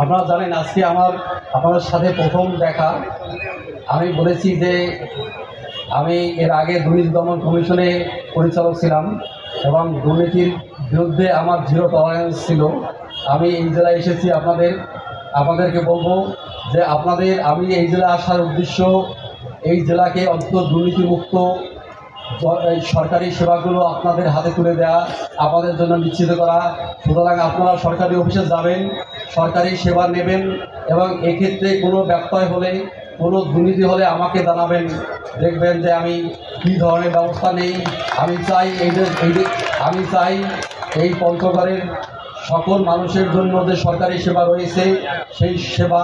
আপনারা জানেন আজকে আমার আপনাদের সাথে প্রথম দেখা। আমি বলেছি যে আমি এর আগে দুর্নীতি দমন কমিশনে পরিচালক ছিলাম এবং দুর্নীতির বিরুদ্ধে আমার জিরো টলারেন্স ছিল। আমি এই জেলায় এসেছি আপনাদেরকে বলবো যে আমি এই জেলায় আসার উদ্দেশ্য এই জেলাকে অন্তত দুর্নীতিমুক্ত সরকারি সেবাগুলো আপনাদের হাতে তুলে দেওয়া, আপনাদের জন্য নিশ্চিত করা। সুতরাং আপনারা সরকারি অফিসে যাবেন, সরকারি সেবা নেবেন এবং এক্ষেত্রে কোনো ব্যত্যয় হলে, কোনো দুর্নীতি হলে আমাকে জানাবেন। দেখবেন যে আমি কী ধরনের ব্যবস্থা নেই। আমি চাই এই পঞ্চগড়ের সকল মানুষের জন্য যে সরকারি সেবা রয়েছে সেই সেবা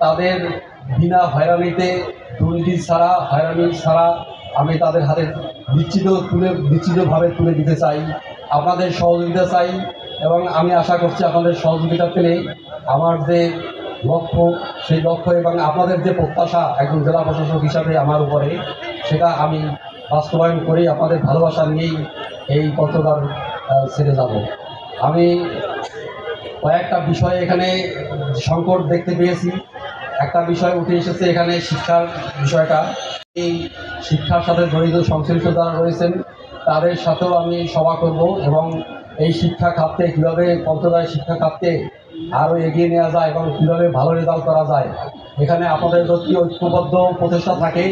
তাদের বিনা হয়রানিতে, দুর্নীতি ছাড়া, হয়রানি ছাড়া আমি তাদের হাতে নিশ্চিতভাবে তুলে দিতে চাই। আপনাদের সহযোগিতা চাই এবং আমি আশা করছি আপনাদের সহযোগিতা পেলে আমার যে লক্ষ্য, সেই লক্ষ্য এবং আপনাদের যে প্রত্যাশা একজন জেলা প্রশাসক হিসাবে আমার উপরে, সেটা আমি বাস্তবায়ন করেই আপনাদের ভালোবাসা নিয়েই এই পঞ্চগড় ছেড়ে যাব। আমি কয়েকটা বিষয়ে এখানে সংকট দেখতে পেয়েছি। একটা বিষয় উঠে এসেছে এখানে, শিক্ষার বিষয়টা। এই শিক্ষার সাথে জড়িত সংশ্লিষ্ট যারা রয়েছেন তাদের সাথেও আমি সভা করব এবং এই শিক্ষা খাতে কীভাবে পঞ্চগড়ের শিক্ষা খাতকে আরও এগিয়ে নেওয়া যায় এবং কীভাবে ভালো রেজাল্ট করা যায়, এখানে আপনাদের যদি ঐক্যবদ্ধ প্রচেষ্টা থাকে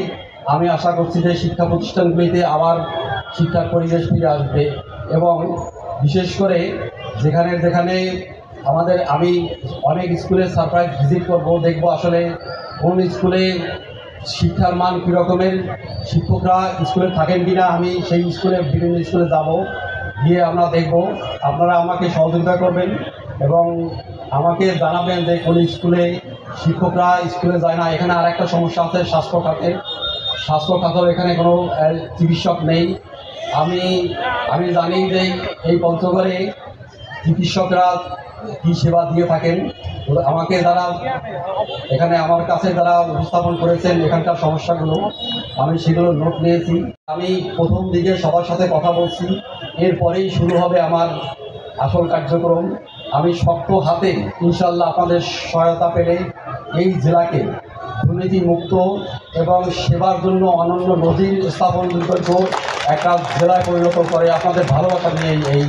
আমি আশা করছি যে শিক্ষা প্রতিষ্ঠানগুলিতে আবার শিক্ষার পরিবেশ ফিরে আসবে। এবং বিশেষ করে যেখানে আমি অনেক স্কুলে সারপ্রাইজ ভিজিট করব, দেখব আসলে কোন স্কুলে শিক্ষার মান কী রকমের, শিক্ষকরা স্কুলে থাকেন কি না। আমি সেই বিভিন্ন স্কুলে যাব, গিয়ে আমরা দেখব। আপনারা আমাকে সহযোগিতা করবেন এবং আমাকে জানাবেন যে কোন স্কুলে শিক্ষকরা স্কুলে যায় না। এখানে আর একটা সমস্যা আছে স্বাস্থ্য খাতেও এখানে কোনো চিকিৎসক নেই। আমি জানি যে এই পঞ্চগড়ে চিকিৎসকরা কী সেবা দিয়ে থাকেন। আমাকে এখানে আমার কাছে যারা উপস্থাপন করেছেন এখানকার সমস্যাগুলো, আমি সেগুলো নোট নিয়েছি। আমি প্রথম দিকে সবার সাথে কথা বলছি, এরপরেই শুরু হবে আমার আসল কার্যক্রম। আমি শক্ত হাতে ইনশাল্লাহ আপনাদের সহায়তা পেলে এই জেলাকে দুর্নীতিমুক্ত এবং সেবার জন্য অনন্য নজির স্থাপনযোগ্য একটা জেলায় পরিণত করে আপনাদের ভালোবাসা নিয়ে এই